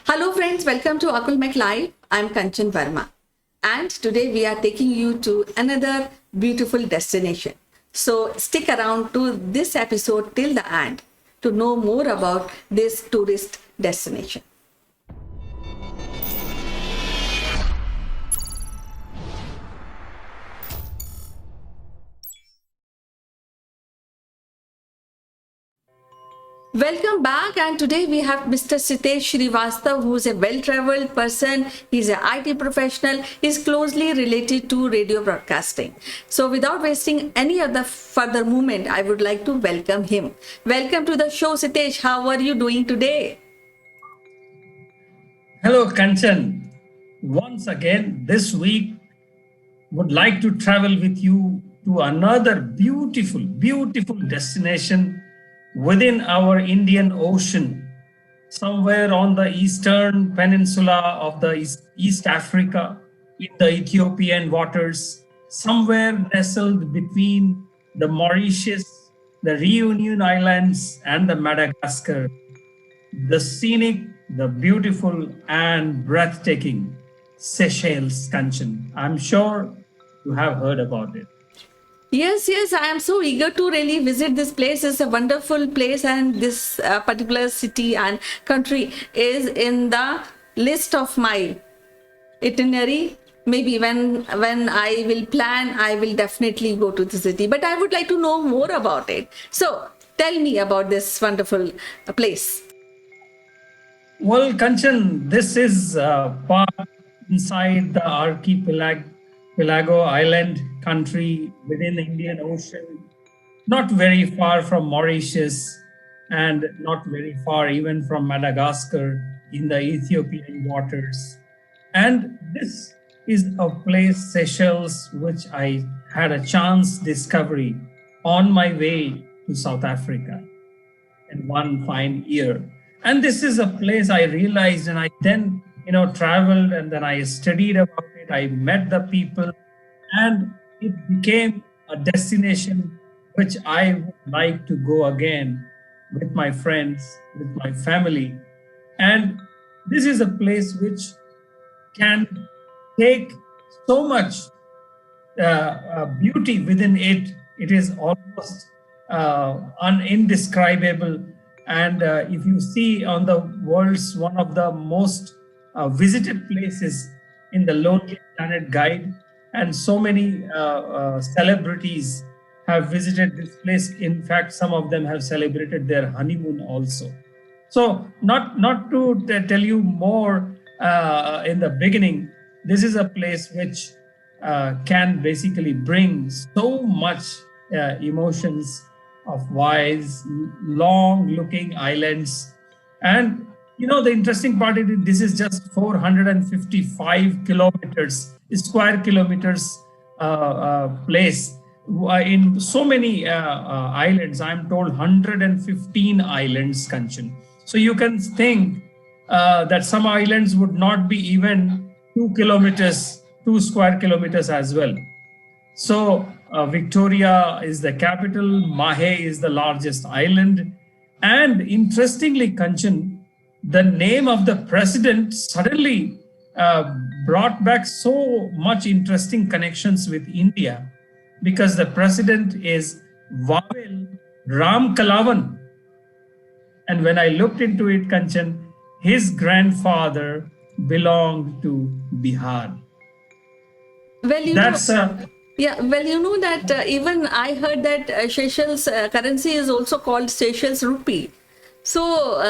Hello friends, welcome to Akulmach Live. I'm Kanchan Verma and today we are taking you to another beautiful destination. So stick around to this episode till the end to know more about this tourist destination. Welcome back, and today we have Mr. Srivastava, who is a well-traveled person. He's an IT professional. He's closely related to radio broadcasting. So without wasting any other further moment, I would like to welcome him. Welcome to the show, Sitesh. How are you doing today? Hello, Kanchan. Once again, this week, would like to travel with you to another beautiful destination within our Indian Ocean, somewhere on the eastern peninsula of the East Africa, in the Ethiopian waters, somewhere nestled between the Mauritius, the Reunion Islands, and the Madagascar. The scenic, the beautiful, and breathtaking Seychelles, Kanchan. I'm sure you have heard about it. Yes, I am so eager to really visit this place. It's a wonderful place, and this particular city and country is in the list of my itinerary. Maybe when I will plan, I will definitely go to the city. But I would like to know more about it. So tell me about this wonderful place. Well, Kanchan, this is part inside the archipelago island country within the Indian Ocean, not very far from Mauritius and not very far even from Madagascar in the Ethiopian waters. And this is a place, Seychelles, which I had a chance discovery on my way to South Africa in one fine year. And this is a place I realized, and I then traveled, and then I studied about it. I met the people, and it became a destination which I would like to go again with my friends, with my family. And this is a place which can take so much beauty within it. It is almost indescribable. And if you see on the world's one of the most visited places in the Lonely Planet Guide, and so many celebrities have visited this place. In fact, some of them have celebrated their honeymoon also. So not to tell you more in the beginning, this is a place which can basically bring so much emotions of wise, long-looking islands. And the interesting part is this is just 455 square kilometers place in so many islands. I'm told 115 islands, Kanchan. So you can think that some islands would not be even 2 square kilometers as well. So Victoria is the capital, Mahe is the largest island. And interestingly, Kanchan, the name of the president suddenly brought back so much interesting connections with India, because the president is Vavel Ram Kalawan. And when I looked into it, Kanchan, his grandfather belonged to Bihar. Well, that even I heard that Seychelles currency is also called Seychelles rupee. So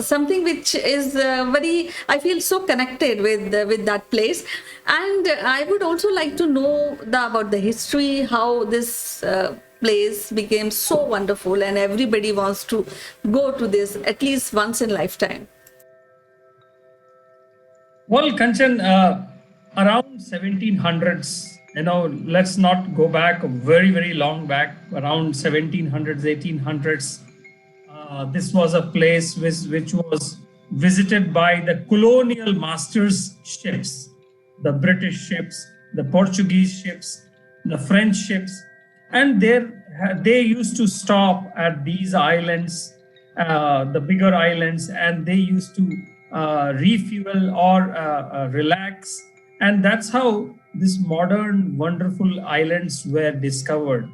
something which is I feel so connected with that place. And I would also like to know about the history, how this place became so wonderful and everybody wants to go to this at least once in lifetime. Well, Kanchan, around 1700s, let's not go back very long back, around 1700s, 1800s. This was a place which was visited by the colonial masters' ships, the British ships, the Portuguese ships, the French ships, and they used to stop at these islands, the bigger islands, and they used to refuel or relax. And that's how these modern, wonderful islands were discovered.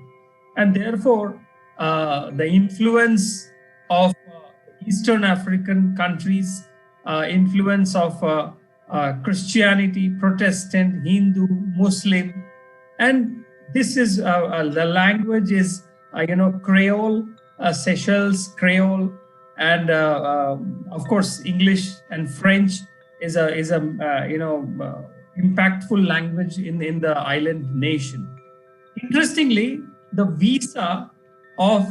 And therefore, the influence of Eastern African countries, influence of Christianity, Protestant, Hindu, Muslim, and this is the language is Creole, Seychelles Creole, and of course English and French is a impactful language in the island nation. Interestingly, the visa of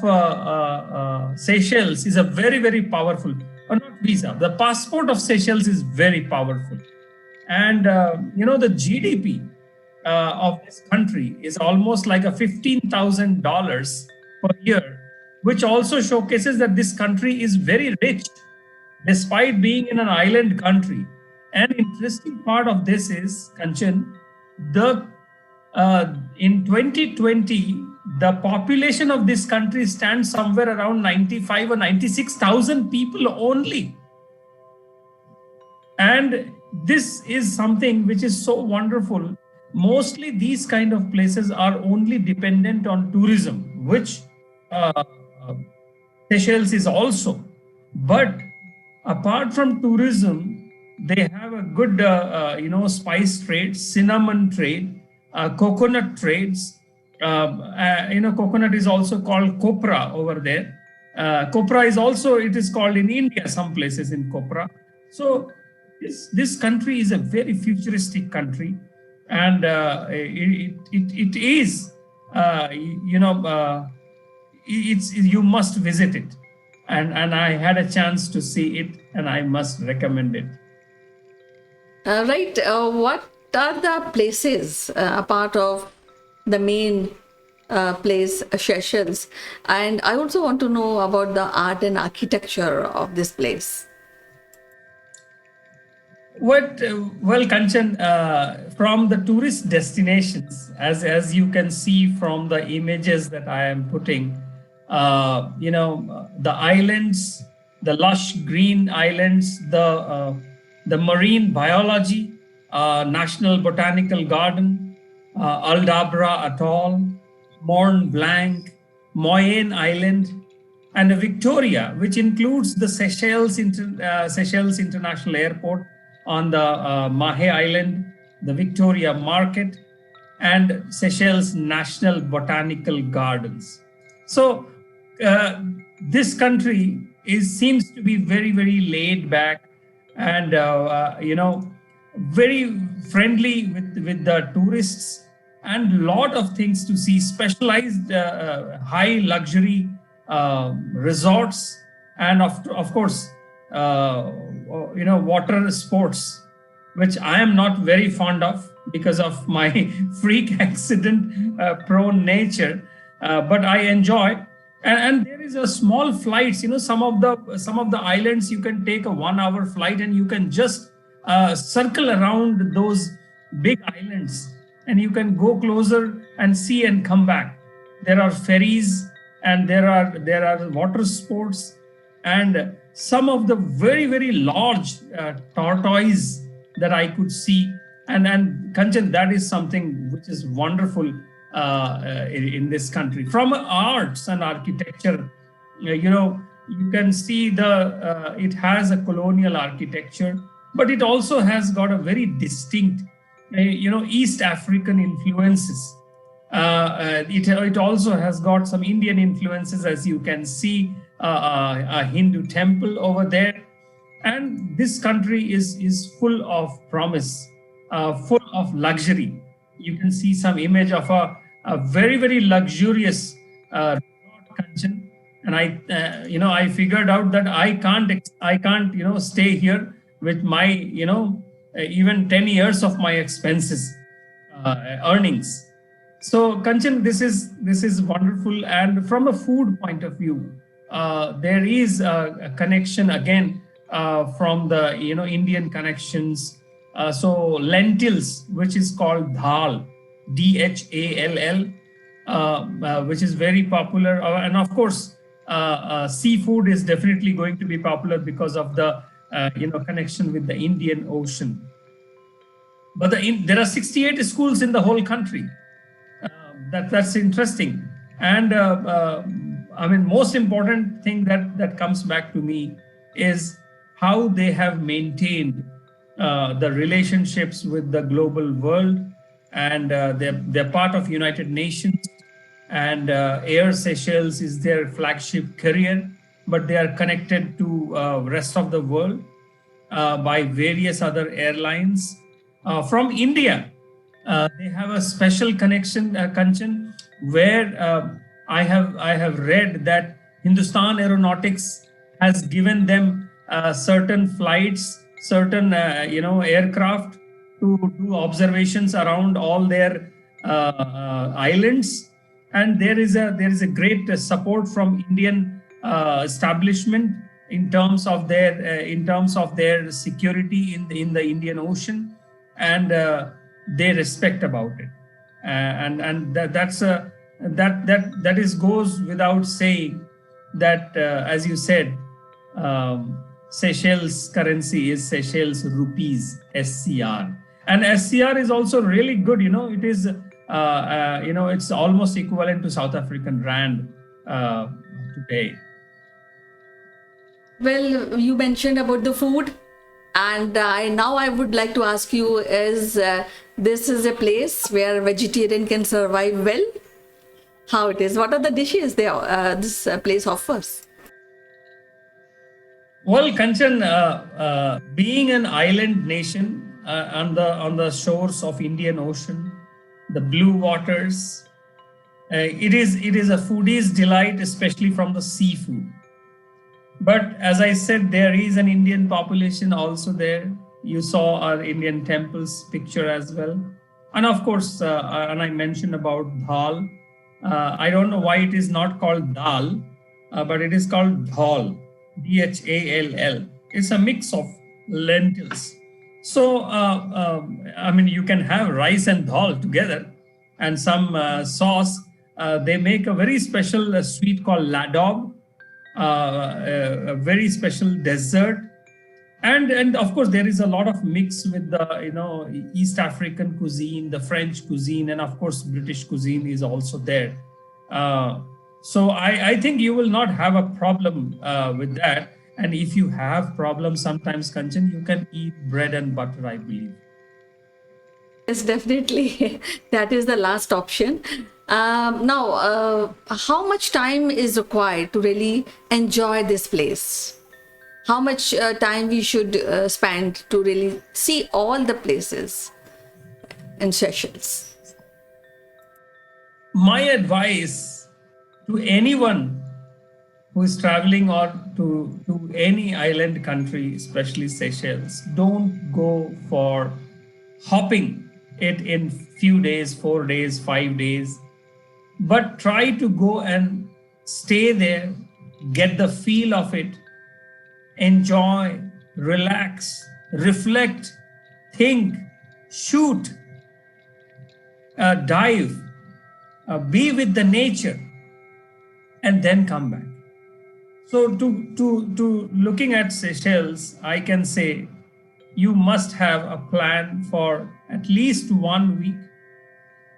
Seychelles is a very powerful, or not visa, the passport of Seychelles is very powerful. And the GDP of this country is almost like a $15,000 per year, which also showcases that this country is very rich despite being in an island country. And interesting part of this is, Kanchan, in 2020, the population of this country stands somewhere around 95 or 96,000 people only. And this is something which is so wonderful. Mostly these kind of places are only dependent on tourism, which Seychelles is also. But apart from tourism, they have a good, spice trade, cinnamon trade, coconut trades. Coconut is also called copra over there. Copra is also, it is called in India, some places in copra. So this country is a very futuristic country, and it is, you must visit it. And I had a chance to see it, and I must recommend it. Right. What are the places apart of the main place, Seychelles? And I also want to know about the art and architecture of this place. Well, Kanchan, from the tourist destinations, as you can see from the images that I am putting, the islands, the lush green islands, the marine biology, National Botanical Garden, Aldabra Atoll, Mont Blanc, Moyenne Island, and Victoria, which includes the Seychelles International Airport on the Mahe Island, the Victoria Market, and Seychelles National Botanical Gardens. So this country seems to be very laid back, and very friendly with the tourists, and lot of things to see, specialized high luxury resorts, and of course water sports, which I am not very fond of because of my freak accident prone nature, but I enjoy. And there is a small flights, some of the islands you can take a 1 hour flight, and you can just circle around those big islands, and you can go closer and see and come back. There are ferries, and there are water sports, and some of the very large tortoise that I could see. And Kanchan, that is something which is wonderful in this country. From arts and architecture, you can see it has a colonial architecture, but it also has got a very distinct, East African influences. It also has got some Indian influences, as you can see, a Hindu temple over there. And this country is full of promise, full of luxury. You can see some image of a very luxurious resort, Kanchan. And I figured out that I can't stay here with my even 10 years of my expenses earnings. So Kanchan, this is wonderful. And from a food point of view, there is a connection again from the Indian connections. So lentils, which is called dhal, DHALL, which is very popular, and of course seafood is definitely going to be popular because of the connection with the Indian Ocean. But there are 68 schools in the whole country. That's interesting. And most important thing that comes back to me is how they have maintained the relationships with the global world, and they're part of United Nations, and Air Seychelles is their flagship carrier, but they are connected to rest of the world by various other airlines. From India, they have a special connection, Kanchan, where I have read that Hindustan Aeronautics has given them certain flights, certain aircraft to do observations around all their islands, and there is a great support from Indian establishment in terms of their security in the Indian Ocean, and they respect about it, and that goes without saying that as you said, Seychelles currency is Seychelles rupees, SCR, and SCR is also really good. It is it's almost equivalent to South African rand today. Well, you mentioned about the food, and now I would like to ask you: is this is a place where vegetarian can survive well? How it is? What are the dishes this place offers? Well, Kanchan, being an island nation on the shores of Indian Ocean, the blue waters, it is a foodie's delight, especially from the seafood. But as I said, there is an Indian population also there. You saw our Indian temples picture as well. And of course, and I mentioned about dal. I don't know why it is not called dal, but it is called dhal, DHALL. It's a mix of lentils. So, you can have rice and dal together and some sauce. They make a very special sweet called ladog, a very special dessert, and of course there is a lot of mix with the East African cuisine, the French cuisine, and of course British cuisine is also there. So I think you will not have a problem with that. And if you have problems sometimes, Kanchan, you can eat bread and butter, I believe. Yes, definitely. That is the last option. Now, how much time is required to really enjoy this place? How much time we should spend to really see all the places in Seychelles? My advice to anyone who is traveling or to any island country, especially Seychelles, don't go for hopping it in few days, 4 days, 5 days, but try to go and stay there, get the feel of it, enjoy, relax, reflect, think, shoot, dive, be with the nature, and then come back. So to looking at Seychelles, I can say you must have a plan for at least 1 week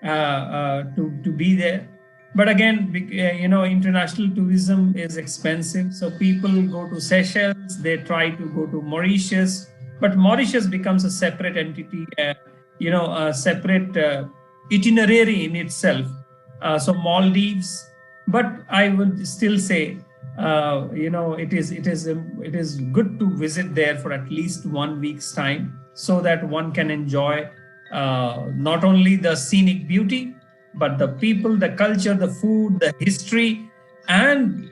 to be there. But again, international tourism is expensive. So people go to Seychelles, they try to go to Mauritius, but Mauritius becomes a separate entity, a separate itinerary in itself. So Maldives, but I would still say, it is good to visit there for at least 1 week's time, so that one can enjoy not only the scenic beauty, but the people, the culture, the food, the history, and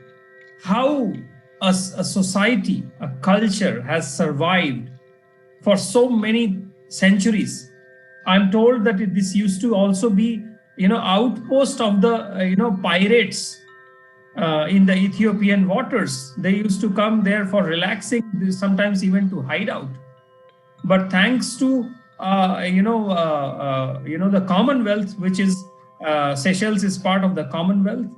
how a society, a culture has survived for so many centuries. I'm told that this used to also be, outpost of the, pirates in the Ethiopian waters. They used to come there for relaxing, sometimes even to hide out. But thanks to, the Commonwealth, which is, Seychelles is part of the Commonwealth.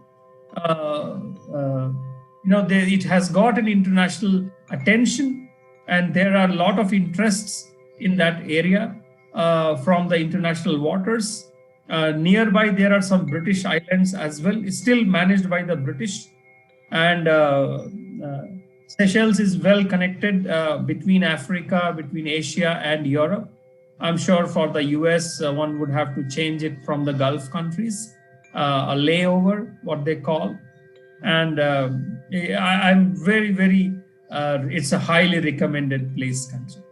It has got an international attention. and there are a lot of interests in that area from the international waters. Nearby, there are some British islands as well. It's still managed by the British, and Seychelles is well connected between Africa, between Asia and Europe. I'm sure for the US, one would have to change it from the Gulf countries, a layover, what they call. And I'm very, it's a highly recommended place, Kanchan.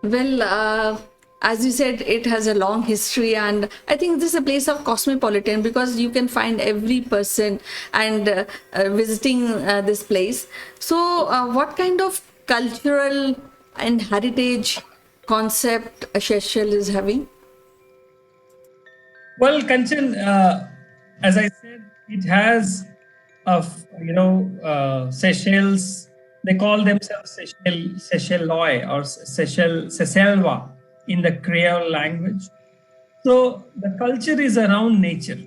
Well, as you said, it has a long history, and I think this is a place of cosmopolitan because you can find every person and visiting this place. So, what kind of cultural and heritage concept Seychelles is having? Well, Kanchan, as I said, it has Seychelles. They call themselves Seychellois or Seychellois in the Creole language. So the culture is around nature.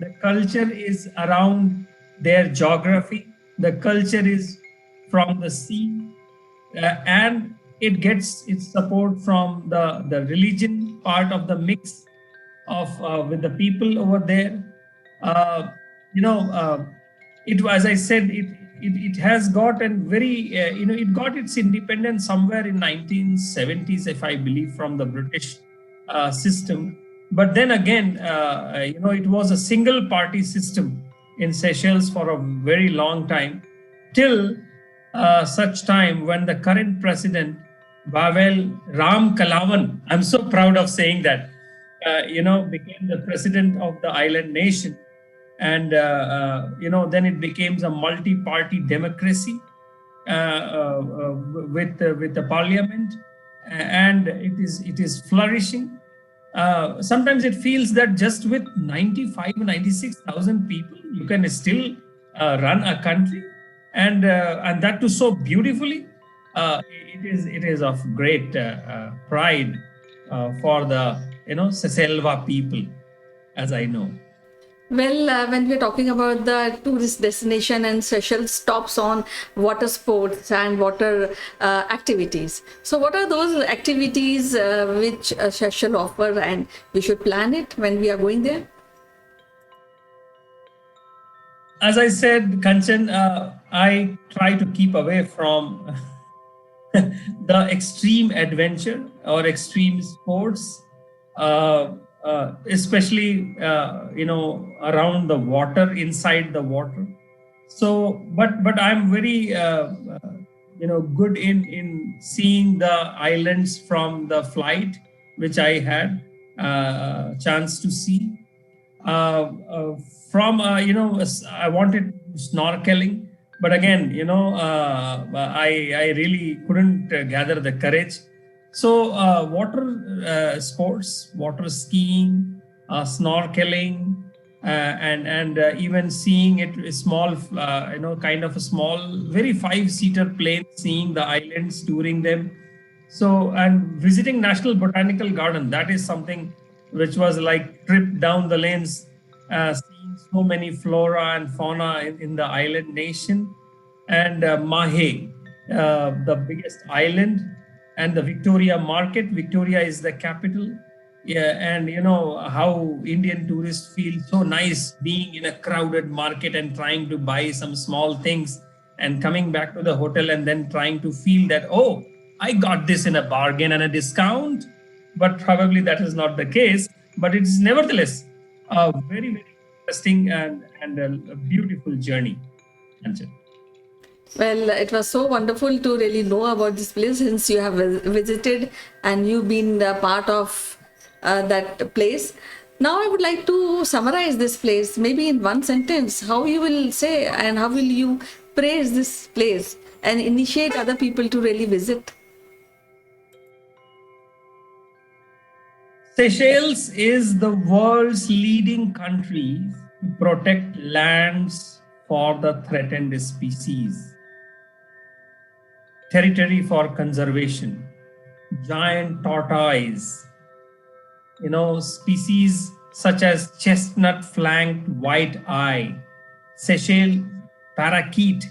The culture is around their geography. The culture is from the sea, and it gets its support from the religion part of the mix of with the people over there. Uh, as I said, it has got a very it got its independence somewhere in 1970s, if I believe, from the British system. But then again, it was a single party system in Seychelles for a very long time, till such time when the current president, Bavel Ram Kalawan, I'm so proud of saying that, became the president of the island nation. And, then it becomes a multi-party democracy with the parliament, and it is flourishing. Sometimes it feels that just with 96,000 people, you can still run a country, and that too so beautifully. It is of great pride for the Seselva people, as I know. Well, when we're talking about the tourist destination, and Seychelles stops on water sports and water activities. So what are those activities which Seychelles offer, and we should plan it when we are going there? As I said, Kanchan, I try to keep away from the extreme adventure or extreme sports. Especially around the water, inside the water. So but I'm very good in seeing the islands from the flight, which I had chance to see. From I wanted snorkeling, but again, I really couldn't gather the courage. So water sports, water skiing, snorkeling, and even seeing it small, kind of a small, very 5-seater plane, seeing the islands, touring them. So, and visiting National Botanical Garden, that is something which was like trip down the lanes, seeing so many flora and fauna in the island nation. And Mahe, the biggest island, and the Victoria market. Victoria is the capital. Yeah, and how Indian tourists feel so nice being in a crowded market and trying to buy some small things and coming back to the hotel and then trying to feel that, oh, I got this in a bargain and a discount. But probably that is not the case. But it's nevertheless a very, very interesting and a beautiful journey. Well, it was so wonderful to really know about this place, since you have visited and you've been part of that place. Now I would like to summarize this place, maybe in one sentence, how you will say and how will you praise this place and initiate other people to really visit. Seychelles is the world's leading country to protect lands for the threatened species. Territory for conservation, giant tortoise, species such as chestnut-flanked white-eye, Seychelles parakeet,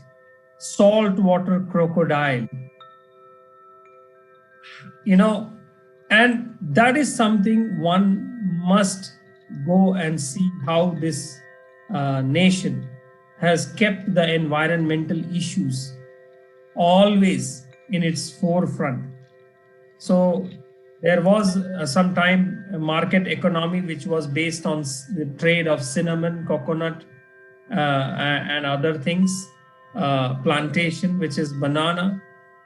saltwater crocodile, And that is something one must go and see how this nation has kept the environmental issues always in its forefront. So there was some time a market economy which was based on the trade of cinnamon, coconut, and other things, plantation, which is banana.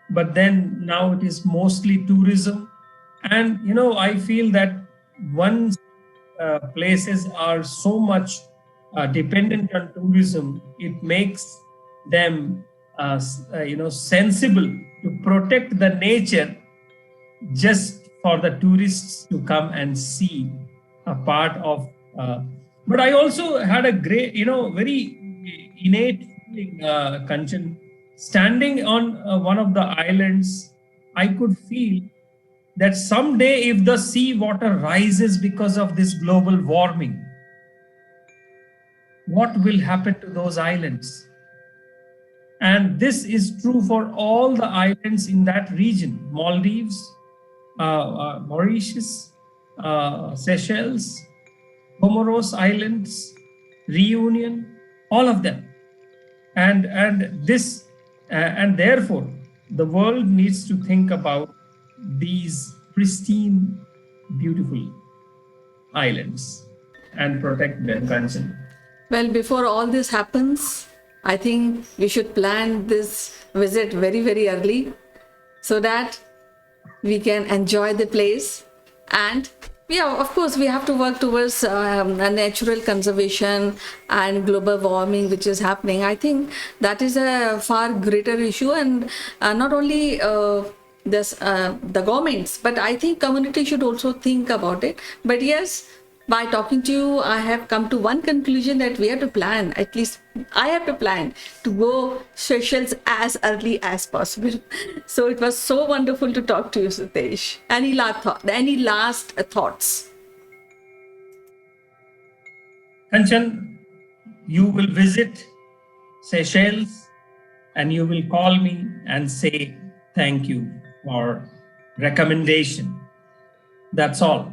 But then now it is mostly tourism. And, I feel that once places are so much dependent on tourism, it makes them, sensible to protect the nature just for the tourists to come and see a part of. But I also had a great, very innate feeling, Kanchan. Standing on one of the islands, I could feel that someday if the sea water rises because of this global warming, what will happen to those islands? And this is true for all the islands in that region: Maldives, Mauritius, Seychelles, Comoros Islands, Reunion, all of them. And therefore the world needs to think about these pristine, beautiful islands and protect their condition. Well, before all this happens, I think we should plan this visit very, very early so that we can enjoy the place. And yeah, of course, we have to work towards a natural conservation and global warming, which is happening. I think that is a far greater issue, and not only the governments, but I think community should also think about it. But yes, by talking to you, I have come to one conclusion, that we have to plan, at least I have to plan to go Seychelles as early as possible. So it was so wonderful to talk to you, Sitesh. Any last thoughts? Kanchan, you will visit Seychelles and you will call me and say thank you for recommendation. That's all.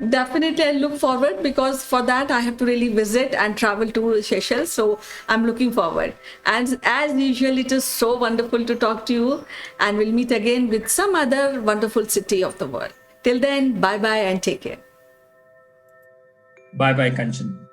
Definitely, I look forward, because for that I have to really visit and travel to Seychelles. So I'm looking forward. And as usual, it is so wonderful to talk to you, and we'll meet again with some other wonderful city of the world. Till then, bye bye and take care. Bye bye, Kanchan.